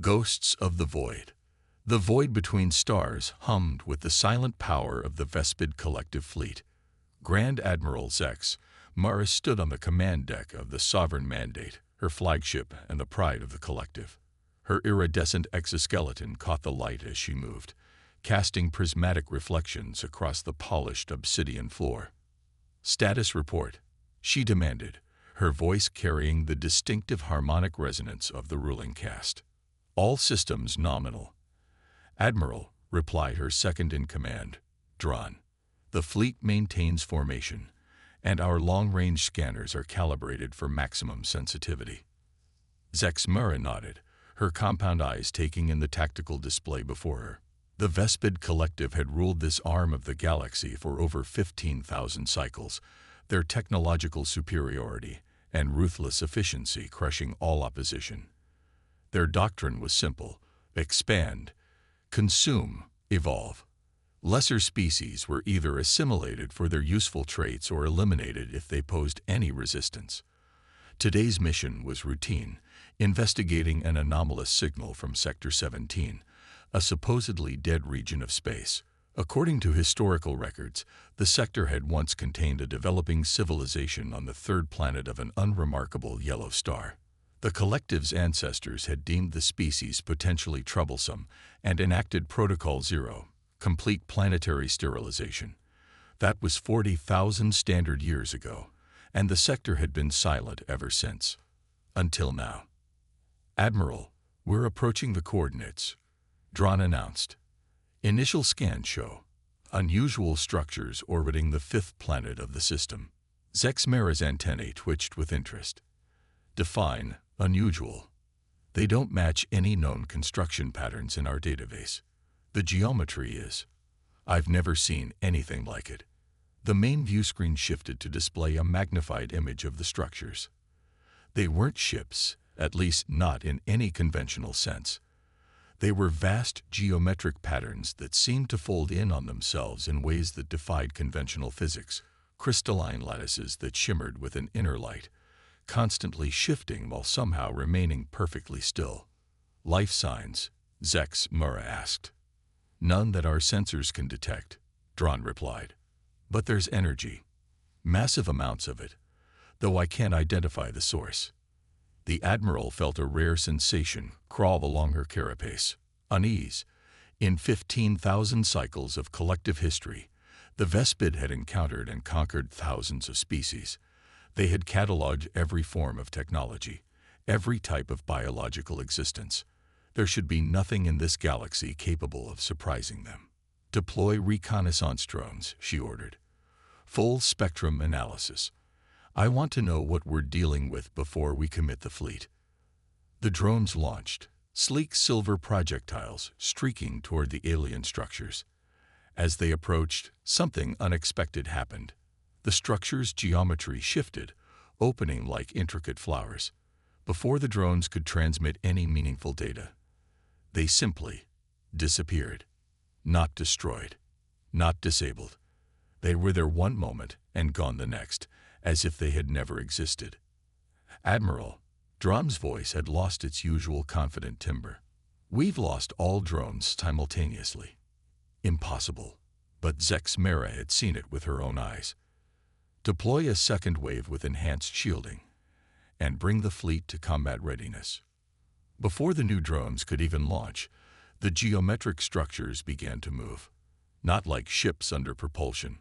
Ghosts of the Void. The void between stars hummed with the silent power of the Vespid collective fleet. Grand Admiral Zex Mara stood on the command deck of the Sovereign Mandate, her flagship and the pride of the collective. Her iridescent exoskeleton caught the light as she moved, casting prismatic reflections across the polished obsidian floor. "Status report," she demanded, her voice carrying the distinctive harmonic resonance of the ruling caste. "All systems nominal." "Admiral," replied her second-in-command, Dron. "The fleet maintains formation, and our long-range scanners are calibrated for maximum sensitivity." Zex Mara nodded, her compound eyes taking in the tactical display before her. The Vespid collective had ruled this arm of the galaxy for over 15,000 cycles, their technological superiority and ruthless efficiency crushing all opposition. Their doctrine was simple: expand, consume, evolve. Lesser species were either assimilated for their useful traits or eliminated if they posed any resistance. Today's mission was routine, investigating an anomalous signal from Sector 17, a supposedly dead region of space. According to historical records, the sector had once contained a developing civilization on the third planet of an unremarkable yellow star. The collective's ancestors had deemed the species potentially troublesome and enacted Protocol Zero, complete planetary sterilization. That was 40,000 standard years ago, and the sector had been silent ever since. Until now. "Admiral, we're approaching the coordinates," Dron announced. "Initial scans show unusual structures orbiting the fifth planet of the system." Zex Mara's antennae twitched with interest. "Define unusual." "They don't match any known construction patterns in our database. The geometry is. I've never seen anything like it." The main view screen shifted to display a magnified image of the structures. They weren't ships, at least not in any conventional sense. They were vast geometric patterns that seemed to fold in on themselves in ways that defied conventional physics, crystalline lattices that shimmered with an inner light, constantly shifting while somehow remaining perfectly still. "Life signs?" Zex Mara asked. "None that our sensors can detect," Dron replied. "But there's energy. Massive amounts of it, though I can't identify the source." The Admiral felt a rare sensation crawl along her carapace. Unease. In 15,000 cycles of collective history, the Vespid had encountered and conquered thousands of species. They had cataloged every form of technology, every type of biological existence. There should be nothing in this galaxy capable of surprising them. "Deploy reconnaissance drones," she ordered. "Full spectrum analysis. I want to know what we're dealing with before we commit the fleet." The drones launched, sleek silver projectiles streaking toward the alien structures. As they approached, something unexpected happened. The structure's geometry shifted, opening like intricate flowers. Before the drones could transmit any meaningful data, they simply disappeared. Not destroyed, not disabled. They were there one moment and gone the next, as if they had never existed. "Admiral," Dron's voice had lost its usual confident timbre. "We've lost all drones simultaneously." Impossible, but Zex Mara had seen it with her own eyes. "Deploy a second wave with enhanced shielding, and bring the fleet to combat readiness." Before the new drones could even launch, the geometric structures began to move. Not like ships under propulsion,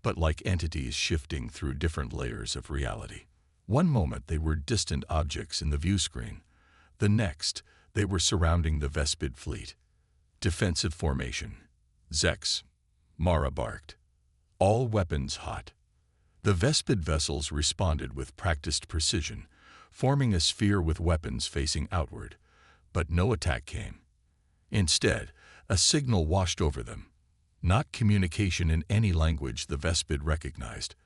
but like entities shifting through different layers of reality. One moment they were distant objects in the view screen. The next, they were surrounding the Vespid fleet. "Defensive formation," Zex Mara barked. "All weapons hot." The Vespid vessels responded with practiced precision, forming a sphere with weapons facing outward, but no attack came. Instead, a signal washed over them. Not communication in any language the Vespid recognized,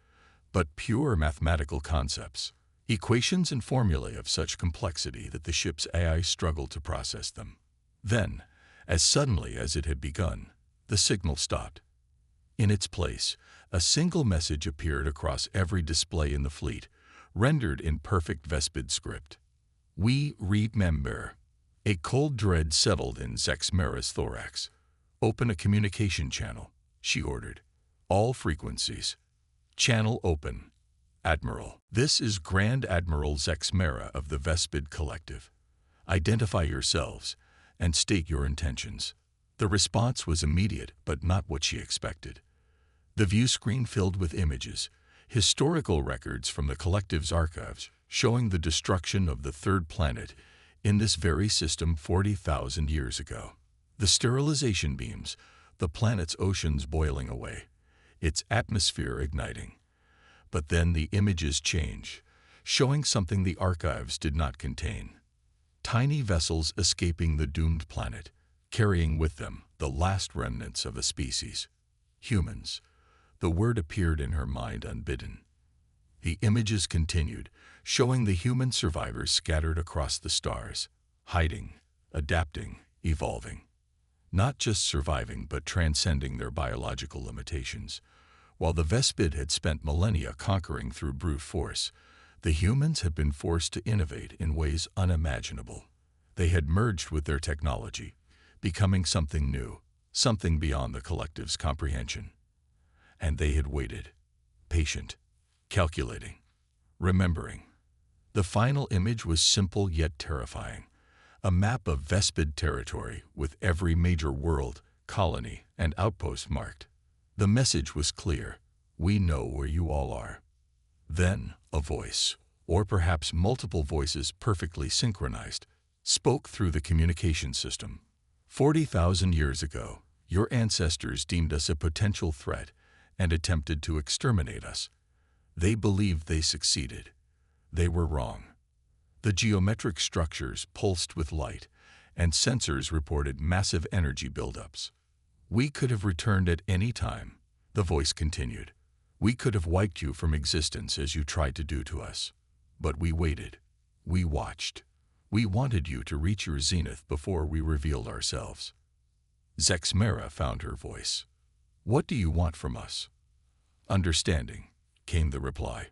but pure mathematical concepts, equations and formulae of such complexity that the ship's AI struggled to process them. Then, as suddenly as it had begun, the signal stopped. In its place, a single message appeared across every display in the fleet, rendered in perfect Vespid script. "We remember. A cold dread settled in Zexmera's thorax. "Open a communication channel," she ordered. "All frequencies. Channel open. Admiral, this is Grand Admiral Zexmera of the Vespid Collective. Identify yourselves and state your intentions." The response was immediate, but not what she expected. The view screen filled with images, historical records from the Collective's archives, showing the destruction of the third planet in this very system 40,000 years ago. The sterilization beams, the planet's oceans boiling away, its atmosphere igniting. But then the images change, showing something the archives did not contain. Tiny vessels escaping the doomed planet, carrying with them the last remnants of a species. Humans. The word appeared in her mind unbidden. The images continued, showing the human survivors scattered across the stars, hiding, adapting, evolving. Not just surviving, but transcending their biological limitations. While the Vespid had spent millennia conquering through brute force, the humans had been forced to innovate in ways unimaginable. They had merged with their technology, becoming something new, something beyond the Collective's comprehension. And they had waited, patient, calculating, remembering. The final image was simple yet terrifying. A map of Vespid territory with every major world, colony, and outpost marked. The message was clear: "We know where you all are." Then a voice, or perhaps multiple voices perfectly synchronized, spoke through the communication system. 40,000 years ago, your ancestors deemed us a potential threat and attempted to exterminate us. They believed they succeeded. They were wrong. The geometric structures pulsed with light, and sensors reported massive energy buildups. "We could have returned at any time," the voice continued. "We could have wiped you from existence as you tried to do to us. But we waited. We watched. We wanted you to reach your zenith before we revealed ourselves." Zexmera found her voice. "What do you want from us?" "Understanding," came the reply.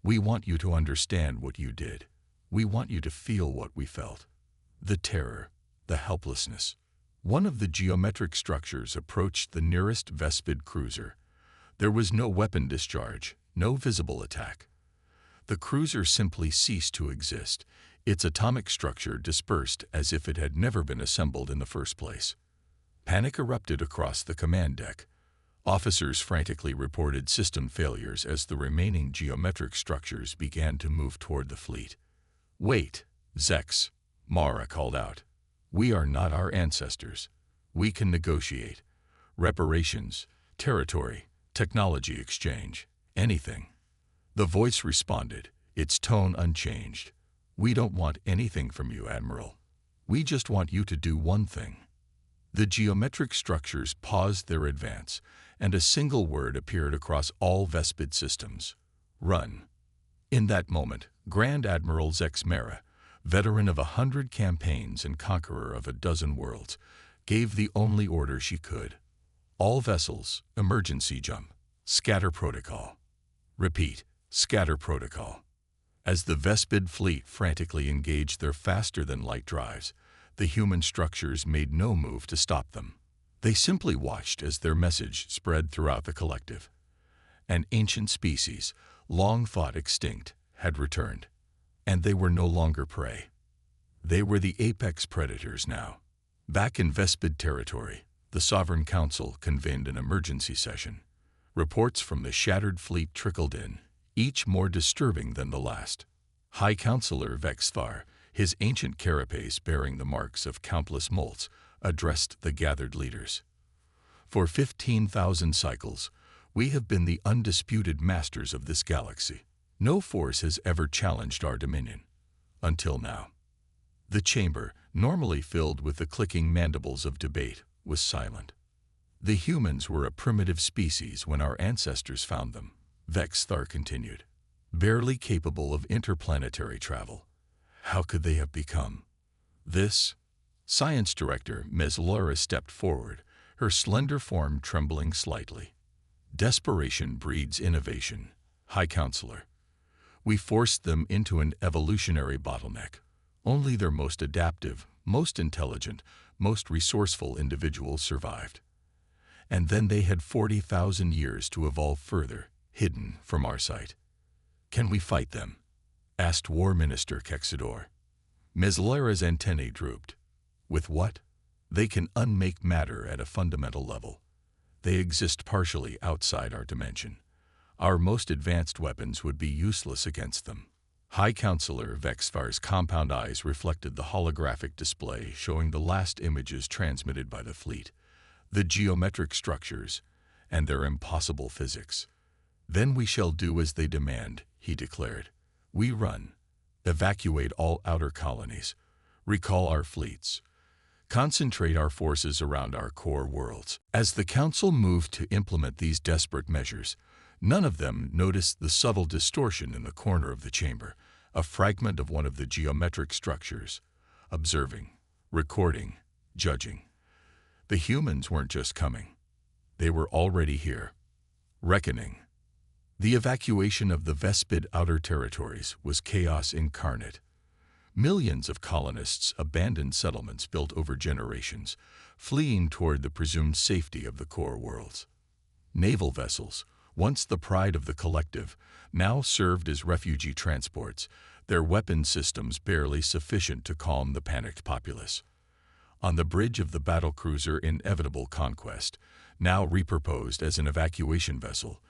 "We want you to understand what you did. We want you to feel what we felt. The terror, the helplessness." One of the geometric structures approached the nearest Vespid cruiser. There was no weapon discharge, no visible attack. The cruiser simply ceased to exist, its atomic structure dispersed as if it had never been assembled in the first place. Panic erupted across the command deck. Officers frantically reported system failures as the remaining geometric structures began to move toward the fleet. "Wait, Zex," Mara called out. "We are not our ancestors. We can negotiate. Reparations, territory, technology exchange, anything." The voice responded, its tone unchanged. "We don't want anything from you, Admiral. We just want you to do one thing." The geometric structures paused their advance, and a single word appeared across all Vespid systems: "Run." In that moment, Grand Admiral Zexmera, veteran of 100 campaigns and conqueror of a dozen worlds, gave the only order she could. "All vessels, emergency jump. Scatter protocol." Repeat, scatter protocol. As the Vespid fleet frantically engaged their faster-than-light drives, the human structures made no move to stop them. They simply watched as their message spread throughout the Collective. An ancient species, long thought extinct, had returned. And they were no longer prey. They were the apex predators now. Back in Vespid territory, the Sovereign Council convened an emergency session. Reports from the shattered fleet trickled in, each more disturbing than the last. High Counselor Vexthar, his ancient carapace bearing the marks of countless molts, addressed the gathered leaders. "For 15,000 cycles, we have been the undisputed masters of this galaxy. No force has ever challenged our dominion. Until now." The chamber, normally filled with the clicking mandibles of debate, was silent. "The humans were a primitive species when our ancestors found them," Vexthar continued. "Barely capable of interplanetary travel. How could they have become this?" Science Director Ms. Laura stepped forward, her slender form trembling slightly. "Desperation breeds innovation, High Counselor. We forced them into an evolutionary bottleneck. Only their most adaptive, most intelligent, most resourceful individuals survived. And then they had 40,000 years to evolve further, hidden from our sight. "Can we fight them?" asked War Minister Kexidor. Ms. Lara's antennae drooped. "With what? They can unmake matter at a fundamental level. They exist partially outside our dimension. Our most advanced weapons would be useless against them." High Counselor Vexfar's compound eyes reflected the holographic display showing the last images transmitted by the fleet, the geometric structures, and their impossible physics. "Then we shall do as they demand," he declared. "We run. Evacuate all outer colonies. Recall our fleets. Concentrate our forces around our core worlds." As the Council moved to implement these desperate measures, none of them noticed the subtle distortion in the corner of the chamber, a fragment of one of the geometric structures. Observing, recording, judging. The humans weren't just coming. They were already here. Reckoning. The evacuation of the Vespid outer territories was chaos incarnate. Millions of colonists abandoned settlements built over generations, fleeing toward the presumed safety of the core worlds. Naval vessels, once the pride of the collective, now served as refugee transports, their weapon systems barely sufficient to calm the panicked populace. On the bridge of the battlecruiser Inevitable Conquest, now repurposed as an evacuation vessel,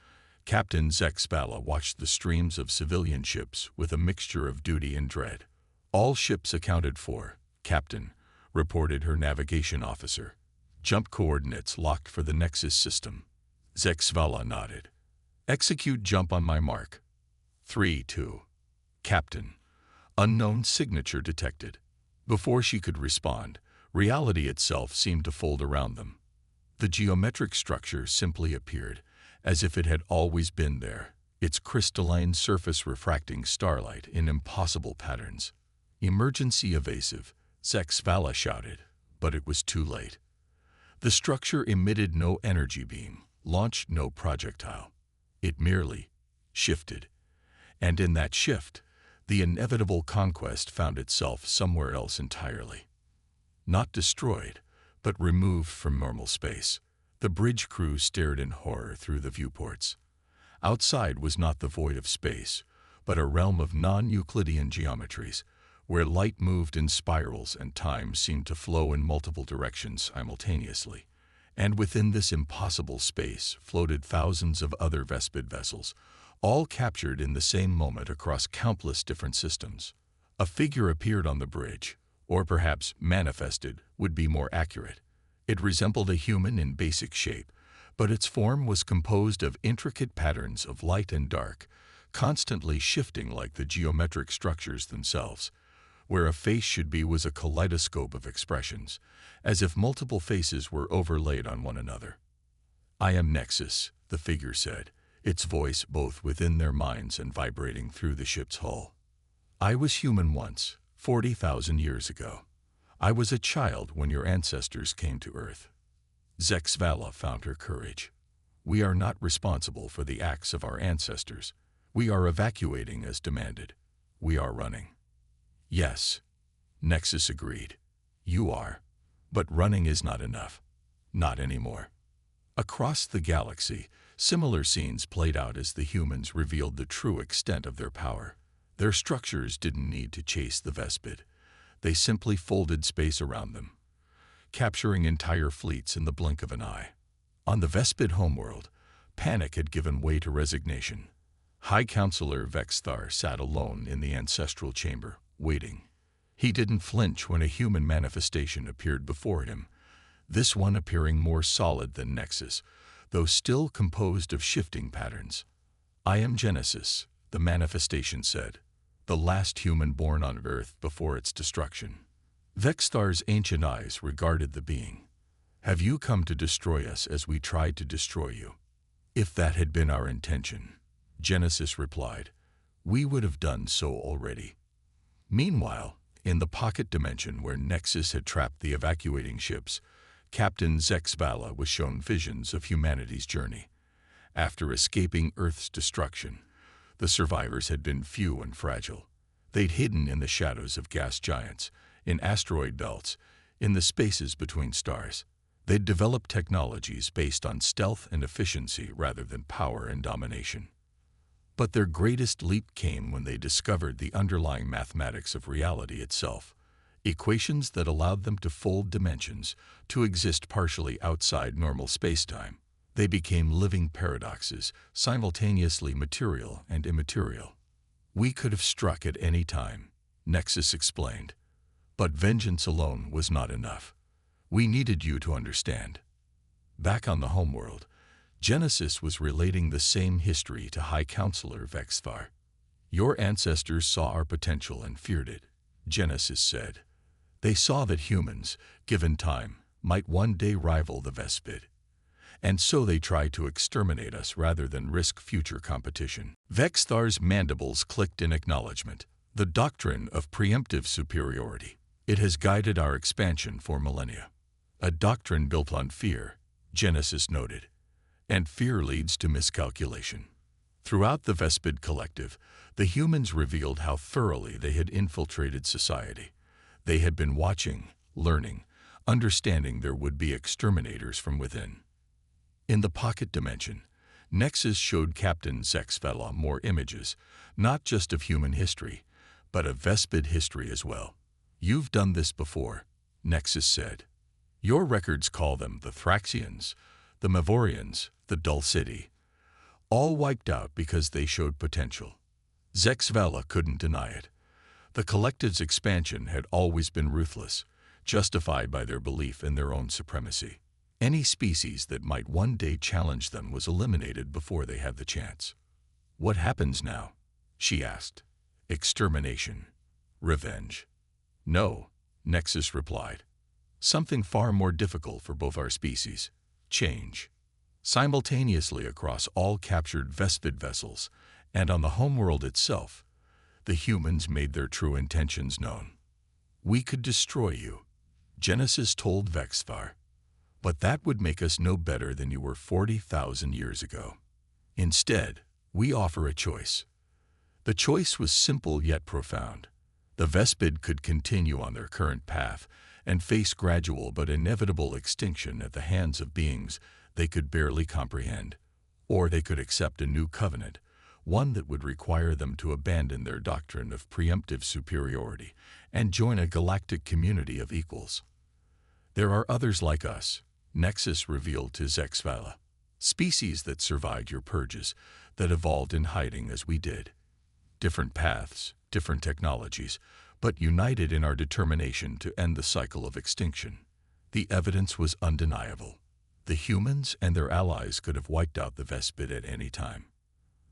Captain Zexbala watched the streams of civilian ships with a mixture of duty and dread. "All ships accounted for, Captain," reported her navigation officer. "Jump coordinates locked for the Nexus system." Zexbala nodded. "Execute jump on my mark. 3-2. Captain." Unknown signature detected. Before she could respond, reality itself seemed to fold around them. The geometric structure simply appeared, as if it had always been there, its crystalline surface refracting starlight in impossible patterns. "Emergency evasive," Zexbala shouted, but it was too late. The structure emitted no energy beam, launched no projectile. It merely shifted. And in that shift, the Inevitable Conquest found itself somewhere else entirely. Not destroyed, but removed from normal space. The bridge crew stared in horror through the viewports. Outside was not the void of space, but a realm of non-Euclidean geometries, where light moved in spirals and time seemed to flow in multiple directions simultaneously. And within this impossible space floated thousands of other Vespid vessels, all captured in the same moment across countless different systems. A figure appeared on the bridge, or perhaps manifested would be more accurate. It resembled a human in basic shape, but its form was composed of intricate patterns of light and dark, constantly shifting like the geometric structures themselves. Where a face should be was a kaleidoscope of expressions, as if multiple faces were overlaid on one another. "I am Nexus," the figure said, its voice both within their minds and vibrating through the ship's hull. "I was human once, 40,000 years ago. I was a child when your ancestors came to Earth." Zexbala found her courage. "We are not responsible for the acts of our ancestors. We are evacuating as demanded. We are running." "Yes," Nexus agreed. "You are. But running is not enough. Not anymore." Across the galaxy, similar scenes played out as the humans revealed the true extent of their power. Their structures didn't need to chase the Vespid. They simply folded space around them, capturing entire fleets in the blink of an eye. On the Vespid homeworld, panic had given way to resignation. High Counselor Vexthar sat alone in the ancestral chamber, waiting. He didn't flinch when a human manifestation appeared before him, this one appearing more solid than Nexus, though still composed of shifting patterns. "I am Genesis," the manifestation said, "the last human born on Earth before its destruction." Vexthar's ancient eyes regarded the being. "Have you come to destroy us as we tried to destroy you?" "If that had been our intention," Genesis replied, "we would have done so already." Meanwhile, in the pocket dimension where Nexus had trapped the evacuating ships, Captain Zexbala was shown visions of humanity's journey. After escaping Earth's destruction, the survivors had been few and fragile. They'd hidden in the shadows of gas giants, in asteroid belts, in the spaces between stars. They'd developed technologies based on stealth and efficiency rather than power and domination. But their greatest leap came when they discovered the underlying mathematics of reality itself, equations that allowed them to fold dimensions, to exist partially outside normal spacetime. They became living paradoxes, simultaneously material and immaterial. "We could have struck at any time," Nexus explained. "But vengeance alone was not enough. We needed you to understand." Back on the homeworld, Genesis was relating the same history to High Counselor Vexthar. "Your ancestors saw our potential and feared it," Genesis said. "They saw that humans, given time, might one day rival the Vespid. And so they tried to exterminate us rather than risk future competition." Vexthar's mandibles clicked in acknowledgement. "The doctrine of preemptive superiority. It has guided our expansion for millennia." "A doctrine built on fear," Genesis noted. "And fear leads to miscalculation." Throughout the Vespid Collective, the humans revealed how thoroughly they had infiltrated society. They had been watching, learning, understanding there would be exterminators from within. In the pocket dimension, Nexus showed Captain Zexvela more images, not just of human history, but of Vespid history as well. "You've done this before," Nexus said. "Your records call them the Thraxians, the Mavorians, the Dulcidi, all wiped out because they showed potential." Zexvela couldn't deny it. The Collective's expansion had always been ruthless, justified by their belief in their own supremacy. Any species that might one day challenge them was eliminated before they had the chance. "What happens now?" she asked. "Extermination. Revenge." "No," Nexus replied. "Something far more difficult for both our species. Change." Simultaneously across all captured Vespid vessels, and on the homeworld itself, the humans made their true intentions known. "We could destroy you," Genesis told Vexthar. "But that would make us no better than you were 40,000 years ago. Instead, we offer a choice." The choice was simple yet profound. The Vespid could continue on their current path and face gradual but inevitable extinction at the hands of beings they could barely comprehend. Or they could accept a new covenant, one that would require them to abandon their doctrine of preemptive superiority and join a galactic community of equals. "There are others like us," Nexus revealed to Zexvela. "Species that survived your purges, that evolved in hiding as we did. Different paths, different technologies, but united in our determination to end the cycle of extinction." The evidence was undeniable. The humans and their allies could have wiped out the Vespid at any time.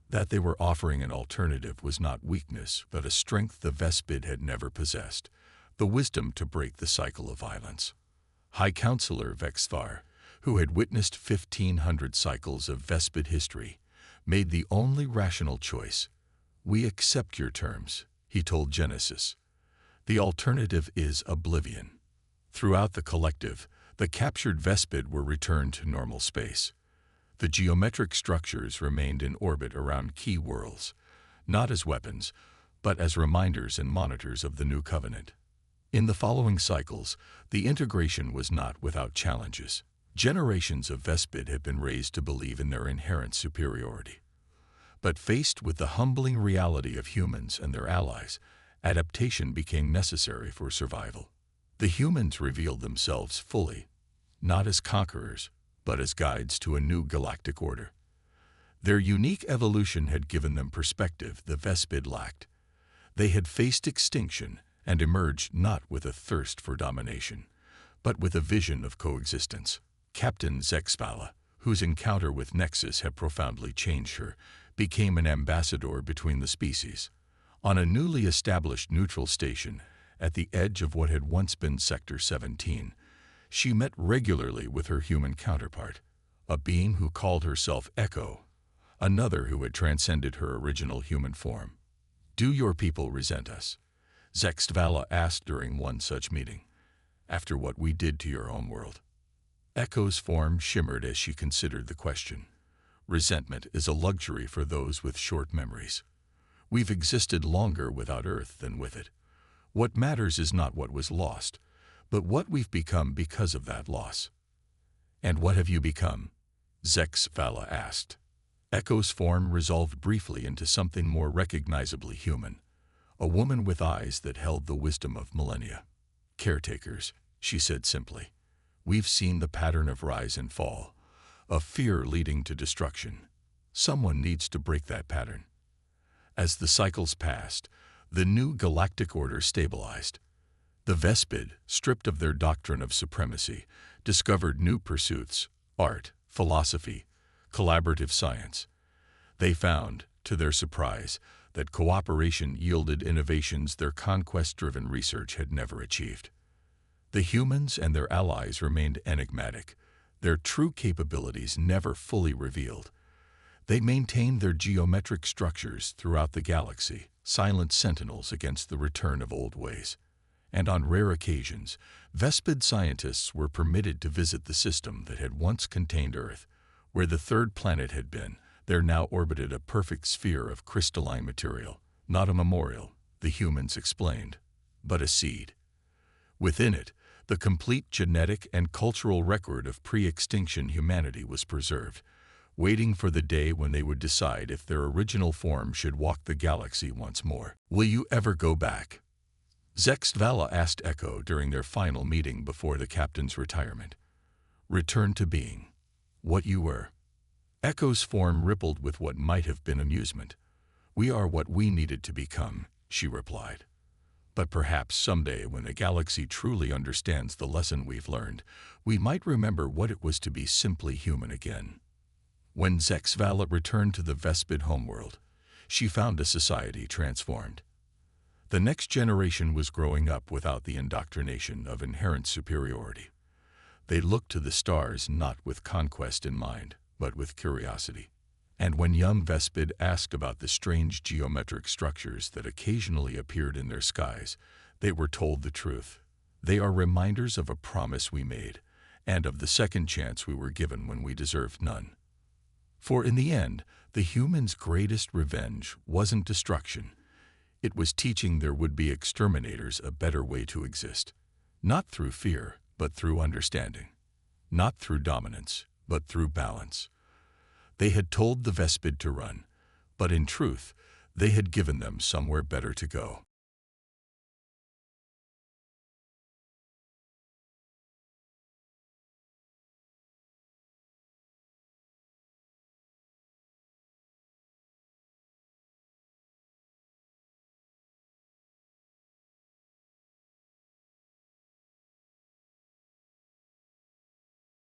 That they were offering an alternative was not weakness, but a strength the Vespid had never possessed, the wisdom to break the cycle of violence. High Counselor Vexthar, who had witnessed 1,500 cycles of Vespid history, made the only rational choice. "We accept your terms," he told Genesis. "The alternative is oblivion." Throughout the Collective, the captured Vespid were returned to normal space. The geometric structures remained in orbit around key worlds, not as weapons, but as reminders and monitors of the new covenant. In the following cycles, the integration was not without challenges. Generations of Vespid had been raised to believe in their inherent superiority. But faced with the humbling reality of humans and their allies, adaptation became necessary for survival. The humans revealed themselves fully, not as conquerors, but as guides to a new galactic order. Their unique evolution had given them perspective the Vespid lacked. They had faced extinction and emerged not with a thirst for domination, but with a vision of coexistence. Captain Zexvela, whose encounter with Nexus had profoundly changed her, became an ambassador between the species. On a newly established neutral station, at the edge of what had once been Sector 17, she met regularly with her human counterpart, a being who called herself Echo, another who had transcended her original human form. "Do your people resent us?" Zexvela asked during one such meeting. "After what we did to your homeworld?" Echo's form shimmered as she considered the question. "Resentment is a luxury for those with short memories. We've existed longer without Earth than with it. What matters is not what was lost, but what we've become because of that loss. And what have you become? Zex Vala asked. Echo's form resolved briefly into something more recognizably human, a woman with eyes that held the wisdom of millennia. Caretakers, she said simply. We've seen the pattern of rise and fall, of fear leading to destruction. Someone needs to break that pattern. As the cycles passed, the new galactic order stabilized. The Vespid, stripped of their doctrine of supremacy, discovered new pursuits: art, philosophy, collaborative science. They found, to their surprise, that cooperation yielded innovations their conquest-driven research had never achieved. The humans and their allies remained enigmatic, their true capabilities never fully revealed. They maintained their geometric structures throughout the galaxy, silent sentinels against the return of old ways. And on rare occasions, Vespid scientists were permitted to visit the system that had once contained Earth. Where the third planet had been, there now orbited a perfect sphere of crystalline material, not a memorial, the humans explained, but a seed. Within it, the complete genetic and cultural record of pre-extinction humanity was preserved, waiting for the day when they would decide if their original form should walk the galaxy once more. Will you ever go back? Zex Vala asked Echo during their final meeting before the captain's retirement. Return to being what you were. Echo's form rippled with what might have been amusement. We are what we needed to become, she replied. But perhaps someday when the galaxy truly understands the lesson we've learned, we might remember what it was to be simply human again. When Zex Vala returned to the Vespid homeworld, she found a society transformed. The next generation was growing up without the indoctrination of inherent superiority. They looked to the stars not with conquest in mind, but with curiosity. And when young Vespid asked about the strange geometric structures that occasionally appeared in their skies, they were told the truth. They are reminders of a promise we made, and of the second chance we were given when we deserved none. For in the end, the humans' greatest revenge wasn't destruction. It was teaching their would-be exterminators a better way to exist. Not through fear, but through understanding. Not through dominance, but through balance. They had told the Vespid to run, but in truth, they had given them somewhere better to go.